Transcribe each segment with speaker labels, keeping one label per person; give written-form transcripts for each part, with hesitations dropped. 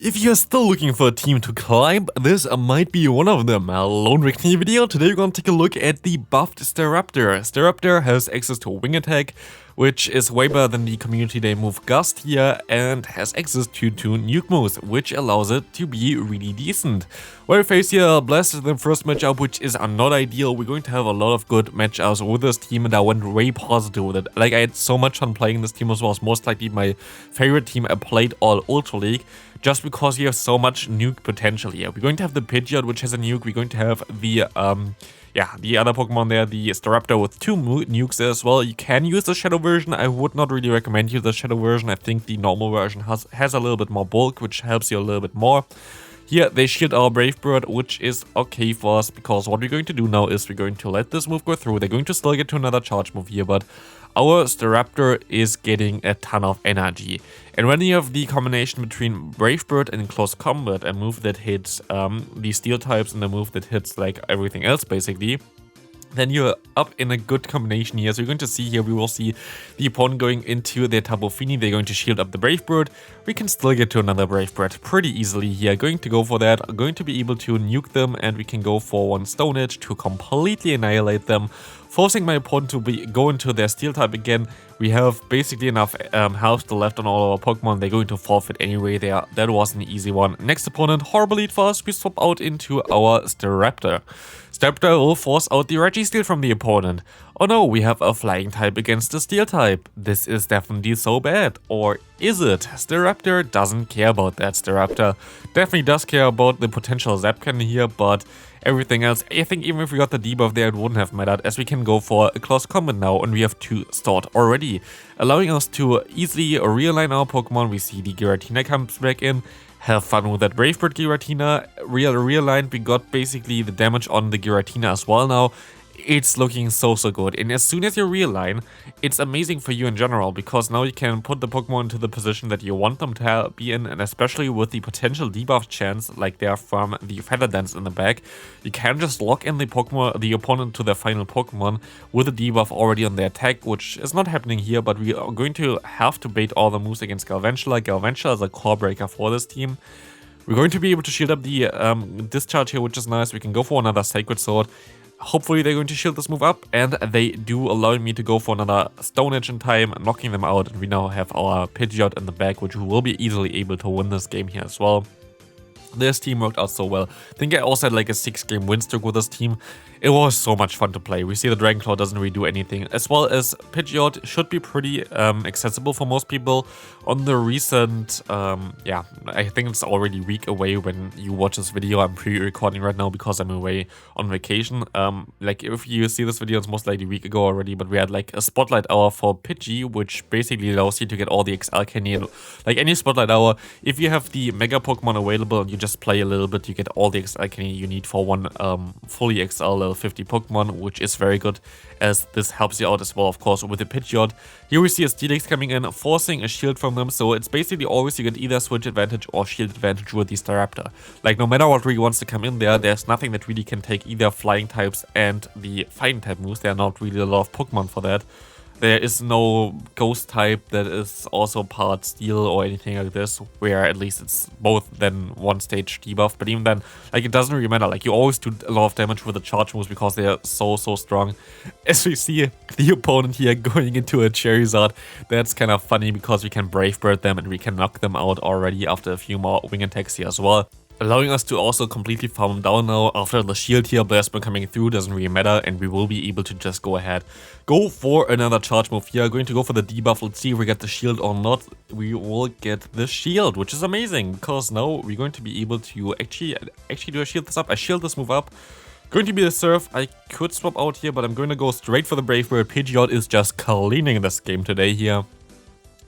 Speaker 1: If you're still looking for a team to climb, this might be one of them. Lone Rectangle video. Today we're going to take a look at the buffed Staraptor. Staraptor has access to Wing Attack, which is way better than the Community Day move Gust here, and has access to 2 nuke moves, which allows it to be really decent. We face here Blast in the first matchup, which is not ideal. We're going to have a lot of good matchups with this team, and I went way positive with it. Like, I had so much fun playing this team as well. It's most likely my favorite team I played all Ultra League, just because you have so much nuke potential here. We're going to have the Pidgeot, which has a nuke. We're going to have the the other Pokemon there, the Staraptor with 2 nukes as well. You can use the Shadow version. I would not really recommend you the Shadow version. I think the normal version has a little bit more bulk, which helps you a little bit more. Here, they shield our Brave Bird, which is okay for us, because what we're going to do now is we're going to let this move go through. They're going to still get to another charge move here, but our Staraptor is getting a ton of energy. And when you have the combination between Brave Bird and Close Combat, a move that hits the Steel types and a move that hits like everything else basically, then you're up in a good combination here. So you're going to see here, we will see the opponent going into their Tapu Fini. They're going to shield up the Brave Bird. We can still get to another Brave Bird pretty easily here. Going to go for that. Going to be able to nuke them, and we can go for 1 Stone Edge to completely annihilate them, forcing my opponent to go into their Steel type again. We have basically enough health still left on all our Pokemon. They're going to forfeit anyway there. That was an easy one. Next opponent, horrible lead for us. We swap out into our Staraptor. Staraptor will force out the Registeel from the opponent. Oh no, we have a flying type against a Steel type. This is definitely so bad. Or is it? Staraptor doesn't care about that. Staraptor definitely does care about the potential Zap Cannon here, but everything else, I think even if we got the debuff there, it wouldn't have mattered, as we can go for a close combat now, and we have 2 stored already, allowing us to easily realign our Pokemon. We see the Giratina comes back in. Have fun with that Brave Bird Giratina. Realigned, we got basically the damage on the Giratina as well now. It's looking so good, and as soon as you realign, it's amazing for you in general, because now you can put the Pokemon into the position that you want them to be in, and especially with the potential debuff chance like they are from the Feather Dance in the back, you can just lock in the opponent to their final Pokemon with a debuff already on their attack, which is not happening here, but we are going to have to bait all the moves against Galvantula. Galvantula is a core breaker for this team. We're going to be able to shield up the discharge here, which is nice. We can go for another Sacred Sword. Hopefully they're going to shield this move up, and they do, allowing me to go for another Stone Edge in time, knocking them out, and we now have our Pidgeot in the back, which we will be easily able to win this game here as well. This team worked out so well. I think I also had like a 6-game win streak with this team. It was so much fun to play. We see the Dragon Claw doesn't really do anything, as well as Pidgeot should be pretty accessible for most people. On the recent, I think it's already a week away when you watch this video. I'm pre-recording right now because I'm away on vacation. Like, if you see this video, it's most likely a week ago already, but we had like a Spotlight Hour for Pidgey, which basically allows you to get all the XL candy. Like any Spotlight Hour, if you have the Mega Pokemon available and you just play a little bit, you get all the XL candy you need for one fully XL level 50 Pokemon, which is very good, as this helps you out as well, of course, with the Pidgeot. Here we see a Steelix coming in, forcing a shield from them, so it's basically always you get either switch advantage or shield advantage with the Staraptor. Like, no matter what really wants to come in there, there's nothing that really can take either flying types and the fighting type moves. There are not really a lot of Pokemon for that. There is no ghost type that is also part steel or anything like this, where at least it's both then 1 stage debuff. But even then, like, it doesn't really matter. Like, you always do a lot of damage with the charge moves because they are so strong. As we see the opponent here going into a Charizard, that's kind of funny because we can Brave Bird them and we can knock them out already after a few more wing attacks here as well, allowing us to also completely farm them down now. After the shield here, Blastman coming through doesn't really matter, and we will be able to just go ahead, go for another charge move here. Going to go for the debuff. Let's see if we get the shield or not. We will get the shield, which is amazing, because now we're going to be able to actually do a shield this up. I shield this move up. Going to be a Surf. I could swap out here, but I'm going to go straight for the Brave Bird. Pidgeot is just cleaning this game today here.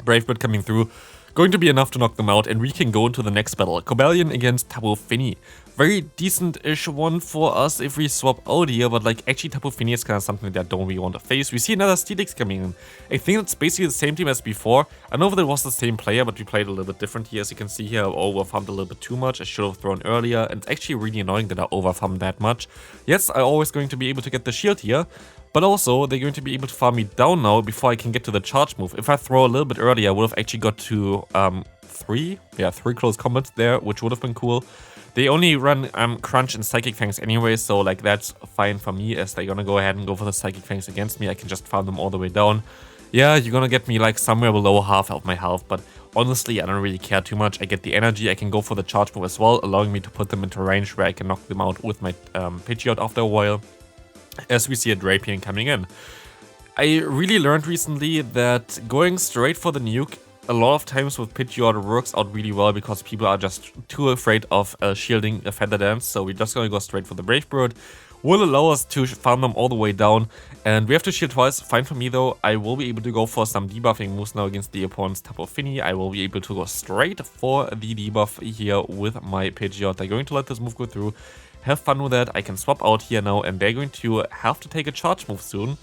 Speaker 1: Brave Bird coming through. Going to be enough to knock them out, and we can go into the next battle. Cobalion against Tapu Fini. Very decent-ish one for us if we swap out here, but like actually Tapu Fini is kind of something that I don't really want to face. We see another Steelix coming in. I think it's basically the same team as before. I know that it was the same player, but we played a little bit different here. As you can see here, I overfarmed a little bit too much. I should have thrown earlier, and it's actually really annoying that I overfarmed that much. Yes, I'm always going to be able to get the shield here, But also, they're going to be able to farm me down now before I can get to the charge move. If I throw a little bit earlier, I would have actually got to three close combats there, which would have been cool. They only run Crunch and Psychic Fangs anyway, so like that's fine for me, as they're gonna go ahead and go for the Psychic Fangs against me. I can just farm them all the way down. Yeah, you're gonna get me like somewhere below half of my health, but honestly, I don't really care too much. I get the energy, I can go for the charge move as well, allowing me to put them into range where I can knock them out with my Pidgeot after a while, as we see a Drapion coming in. I really learned recently that going straight for the nuke a lot of times with Pidgeot works out really well because people are just too afraid of shielding a Feather Dance, so we're just gonna go straight for the Brave Bird. Will allow us to farm them all the way down, and we have to shield twice. Fine for me though. I will be able to go for some debuffing moves now against the opponent's Tapu Fini. I will be able to go straight for the debuff here with my Pidgeot. They're going to let this move go through. Have fun with that. I can swap out here now, and they're going to have to take a charge move soon,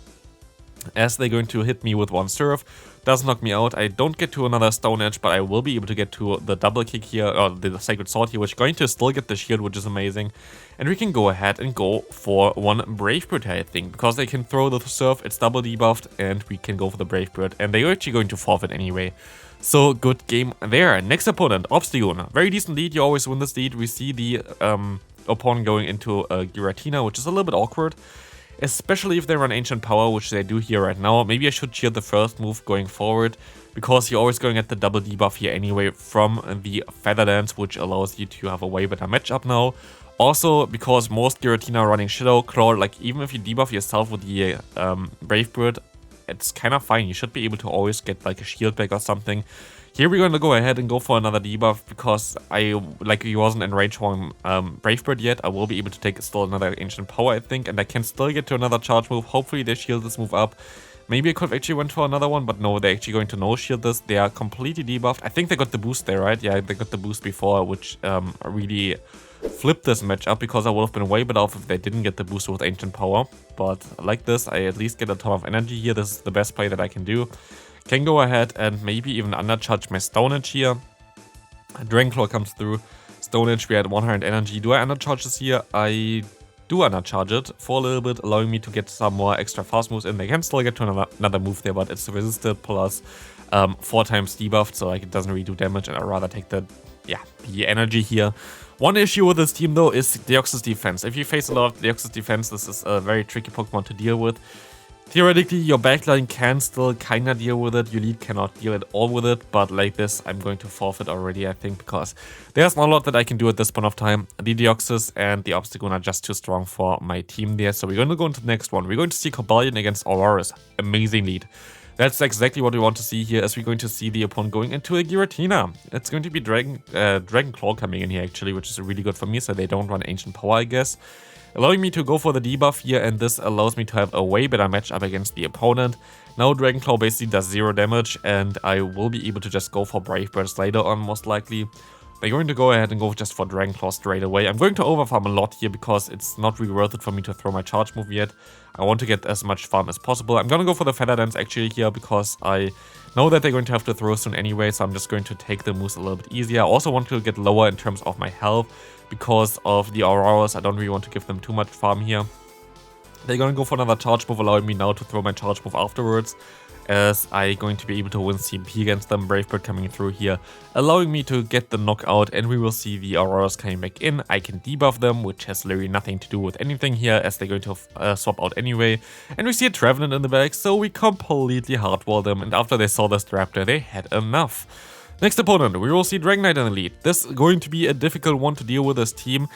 Speaker 1: as they're going to hit me with one Surf. Does knock me out. I don't get to another Stone Edge, but I will be able to get to the double kick here, or the Sacred Sword here, which is going to still get the shield, which is amazing. And we can go ahead and go for one Brave Bird here, I think, because they can throw the Surf, it's double debuffed, and we can go for the Brave Bird, and they're actually going to forfeit anyway. So, good game there. Next opponent, Obstagoon. Very decent lead, you always win this lead. We see the opponent going into Giratina, which is a little bit awkward. Especially if they run Ancient Power, which they do here right now. Maybe I should shield the first move going forward, because you're always going to get the double debuff here anyway from the Feather Dance, which allows you to have a way better matchup now. Also, because most Giratina are running Shadow Claw, like even if you debuff yourself with the Brave Bird, it's kind of fine. You should be able to always get like a shield back or something. Here we're going to go ahead and go for another debuff, because he wasn't in range for Brave Bird yet. I will be able to take still another Ancient Power, I think, and I can still get to another charge move. Hopefully they shield this move up. Maybe I could have actually went for another one, but no, they're actually going to no-shield this. They are completely debuffed. I think they got the boost there, right? Yeah, they got the boost before, which really flipped this matchup, because I would have been way better off if they didn't get the boost with Ancient Power. But like this, I at least get a ton of energy here. This is the best play that I can do. Can go ahead and maybe even undercharge my Stone Edge here. Dragonclaw comes through. Stone Edge, we had 100 energy. Do I undercharge this here? I do undercharge it for a little bit, allowing me to get some more extra fast moves in. They can still get to another move there, but it's resisted plus 4 times debuffed, so like it doesn't really do damage, and I'd rather take the energy here. One issue with this team though is Deoxys defense. If you face a lot of Deoxys defense, this is a very tricky Pokemon to deal with. Theoretically, your backline can still kinda deal with it, your lead cannot deal at all with it, but like this, I'm going to forfeit already, I think, because there's not a lot that I can do at this point of time. The Deoxys and the Obstagoon are just too strong for my team there, so we're going to go into the next one. We're going to see Cobalion against Aurora's. Amazing lead. That's exactly what we want to see here, as we're going to see the opponent going into a Giratina. It's going to be Dragonclaw coming in here, actually, which is really good for me, so they don't run Ancient Power, I guess. Allowing me to go for the debuff here, and this allows me to have a way better matchup against the opponent. Now Dragonclaw basically does 0 damage, and I will be able to just go for Brave Birds later on, most likely. They're going to go ahead and go just for Dragonclaw straight away. I'm going to overfarm a lot here, because it's not really worth it for me to throw my charge move yet. I want to get as much farm as possible. I'm going to go for the Feather Dance actually here, because I know that they're going to have to throw soon anyway, so I'm just going to take the moves a little bit easier. I also want to get lower in terms of my health, because of the Auroras. I don't really want to give them too much farm here. They're going to go for another charge move, allowing me now to throw my charge move afterwards, as I'm going to be able to win CMP against them. Brave Bird coming through here, allowing me to get the knockout, and we will see the Auroras coming back in. I can debuff them, which has literally nothing to do with anything here, as they're going to swap out anyway. And we see a Trevenant in the back, so we completely hardwall them, and after they saw the Staraptor, they had enough. Next opponent, we will see Dragonite in the lead. This is going to be a difficult one to deal with this team.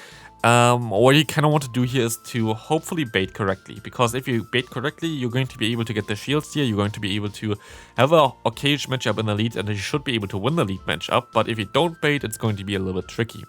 Speaker 1: What you kind of want to do here is to hopefully bait correctly, because if you bait correctly, you're going to be able to get the shields here, you're going to be able to have a occasional matchup in the lead, and you should be able to win the lead matchup, but if you don't bait, it's going to be a little bit tricky.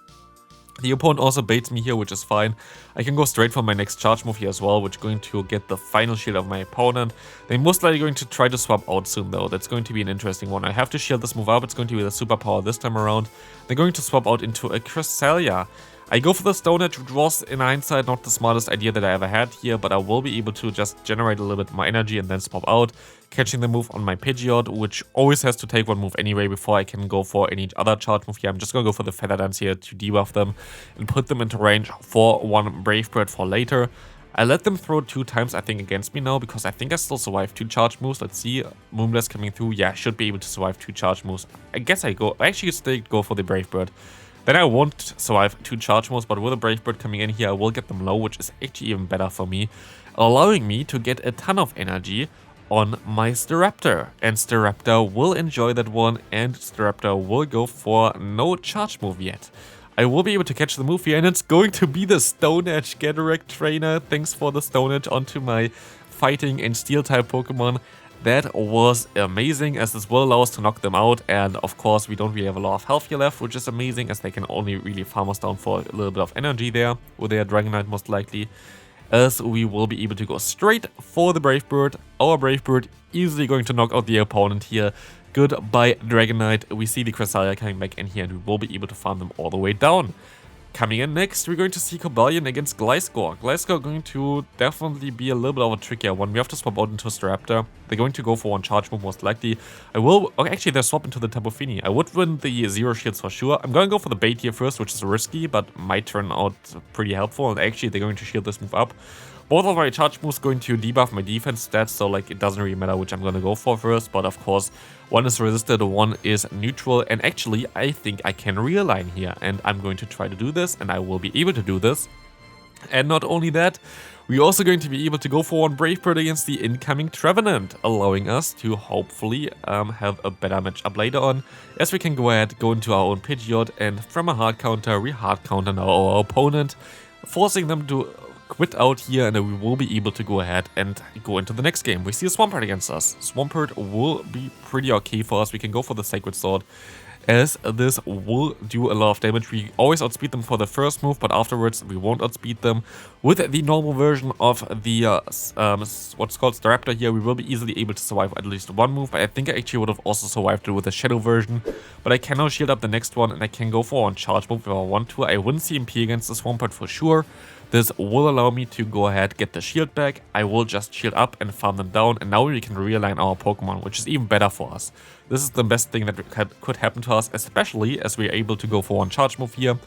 Speaker 1: The opponent also baits me here, which is fine. I can go straight for my next charge move here as well, which is going to get the final shield of my opponent. They're most likely going to try to swap out soon though. That's going to be an interesting one. I have to shield this move up. It's going to be the superpower this time around. They're going to swap out into a Cresselia. I go for the Stone Edge, which was, in hindsight, not the smartest idea that I ever had here, but I will be able to just generate a little bit more energy and then swap out, catching the move on my Pidgeot, which always has to take one move anyway before I can go for any other charge move here. I'm just going to go for the Feather Dance here to debuff them and put them into range for one Brave Bird for later. I let them throw 2 times, I think, against me now, because I think I still survived 2 charge moves. Let's see. Moonblast coming through. Yeah, I should be able to survive 2 charge moves. I guess I actually still go for the Brave Bird. Then I won't survive 2 charge moves, but with a Brave Bird coming in here, I will get them low, which is actually even better for me, allowing me to get a ton of energy on my Staraptor. And Staraptor will enjoy that one, and Staraptor will go for no charge move yet. I will be able to catch the move here, and it's going to be the Stone Edge Get-A-Wreck Trainer. Thanks for the Stone Edge onto my fighting and steel type Pokemon. That was amazing, as this will allow us to knock them out, and of course we don't really have a lot of health here left, which is amazing, as they can only really farm us down for a little bit of energy there, with their Dragonite most likely, as we will be able to go straight for the Brave Bird. Our Brave Bird easily going to knock out the opponent here. Goodbye Dragonite. We see the Cresselia coming back in here, and we will be able to farm them all the way down. Coming in next, we're going to see Cobalion against Gliscor. Gliscor going to definitely be a little bit of a trickier one. We have to swap out into Staraptor. They're going to go for one charge move most likely. Actually, they're swap into the Tapu Fini. I would win the 0 shields for sure. I'm going to go for the bait here first, which is risky, but might turn out pretty helpful. And actually, they're going to shield this move up. Both of my charge moves going to debuff my defense stats, so like it doesn't really matter which I'm going to go for first. But of course, one is resisted, one is neutral. And actually, I think I can realign here. And I'm going to try to do this, and I will be able to do this. And not only that, we're also going to be able to go for one Brave Bird against the incoming Trevenant, allowing us to hopefully have a better matchup later on, as we can go ahead, go into our own Pidgeot, and from a hard counter, we hard counter now our opponent, forcing them to quit out here, and then we will be able to go ahead and go into the next game. We see a Swampert against us. Swampert will be pretty okay for us. We can go for the Sacred Sword, as this will do a lot of damage. We always outspeed them for the first move, but afterwards we won't outspeed them. With the normal version of the what's called Staraptor here, we will be easily able to survive at least one move, but I think I actually would have also survived it with the Shadow version. But I can now shield up the next one, and I can go for one charge move if I want to. I wouldn't CMP against the Swampert for sure. This will allow me to go ahead, get the shield back. I will just shield up and farm them down, and now we can realign our Pokemon, which is even better for us. This is the best thing that could happen to us, especially as we are able to go for one charge move here.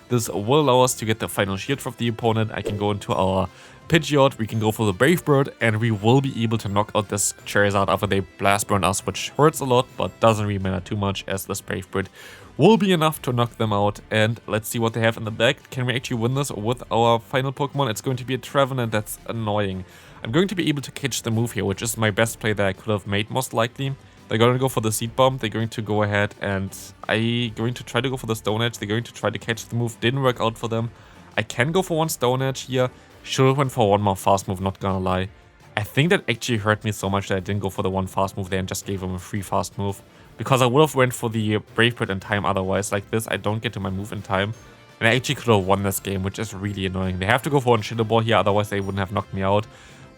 Speaker 1: This will allow us to get the final shield from the opponent. I can go into our Pidgeot, we can go for the Brave Bird, and we will be able to knock out this Charizard after they blast burn us, which hurts a lot, but doesn't really matter too much, as this Brave Bird will be enough to knock them out. And let's see what they have in the back. Can we actually win this with our final Pokemon? It's going to be a Trevenant. That's annoying. I'm going to be able to catch the move here, which is my best play that I could have made most likely. They're going to go for the Seed Bomb. They're going to go ahead, and I'm going to try to go for the Stone Edge. They're going to try to catch the move. Didn't work out for them. I can go for one Stone Edge here. Should have went for one more fast move, not gonna lie. I think that actually hurt me so much that I didn't go for the one fast move there and just gave him a free fast move. Because I would have went for the Brave Bird in time otherwise. Like this, I don't get to my move in time. And I actually could have won this game, which is really annoying. They have to go for one Shadow Ball here, otherwise they wouldn't have knocked me out.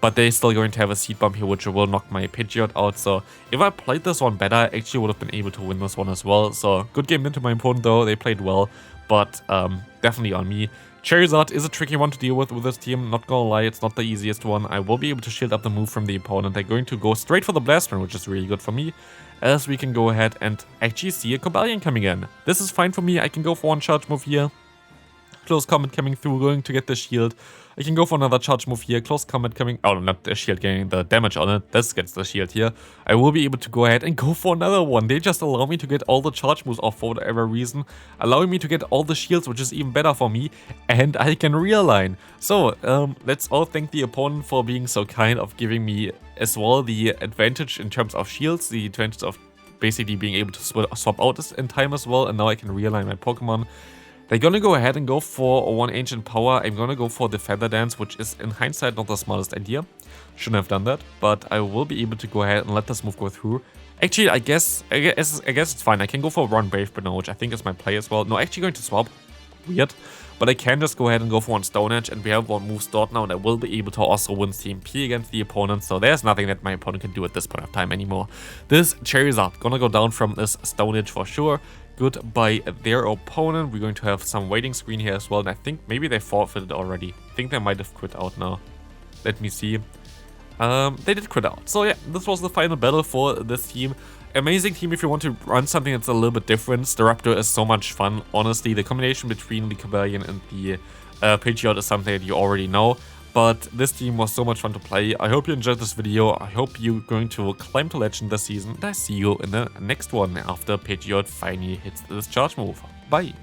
Speaker 1: But they're still going to have a Seed Bomb here, which will knock my Pidgeot out. So if I played this one better, I actually would have been able to win this one as well. So good game into my opponent though. They played well, but definitely on me. Charizard is a tricky one to deal with this team, not gonna lie, it's not the easiest one. I will be able to shield up the move from the opponent. They're going to go straight for the Blast Burn, which is really good for me, as we can go ahead and actually see a Cobalion coming in. This is fine for me. I can go for one charge move here. Close Combat coming through, going to get the shield. I can go for another charge move here. Close Combat coming... Oh, not the shield, getting the damage on it. This gets the shield here. I will be able to go ahead and go for another one. They just allow me to get all the charge moves off for whatever reason, allowing me to get all the shields, which is even better for me. And I can realign. So, let's all thank the opponent for being so kind of giving me as well the advantage in terms of shields. The advantage of basically being able to swap out this in time as well. And now I can realign my Pokemon. They're gonna go ahead and go for one Ancient Power. I'm gonna go for the Feather Dance, which is in hindsight not the smartest idea. Shouldn't have done that, but I will be able to go ahead and let this move go through. Actually, I guess it's fine. I can go for one Brave Bird now, which I think is my play as well. No, actually going to swap. Weird. But I can just go ahead and go for one Stone Edge, and we have one move stored now, and I will be able to also win CMP against the opponent, so there's nothing that my opponent can do at this point of time anymore. This Charizard gonna go down from this Stone Edge for sure. Good by their opponent. We're going to have some waiting screen here as well, and I think maybe they forfeited already. I think they might have quit out now. Let me see. They did quit out. So yeah, this was the final battle for this team. Amazing team if you want to run something that's a little bit different. Staraptor is so much fun, honestly. The combination between the Cobalion and the Pidgeot is something that you already know. but this team was so much fun to play. I hope you enjoyed this video. I hope you're going to climb to legend this season, and I see you in the next one after Pidgeot finally hits this charge move. Bye!